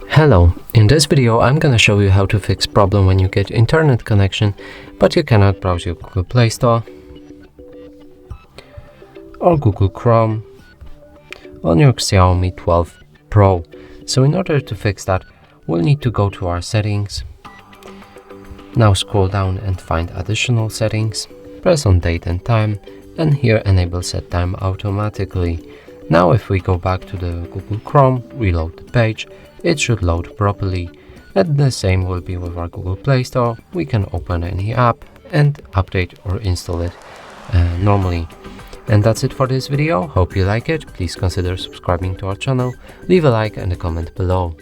Hello, in this video I'm gonna show you how to fix problem when you get internet connection but you cannot browse your Google Play Store or Google Chrome on your Xiaomi 12 Pro. So in order to fix that, we'll need to go to our settings. Now scroll down and find additional settings, press on date and time, and here enable set time automatically. Now if we go back to the Google Chrome, reload the page, it should load properly, and the same will be with our Google Play Store. We can open any app and update or install it normally. And that's it for this video. Hope you like it. Please consider subscribing to our channel, leave a like and a comment below.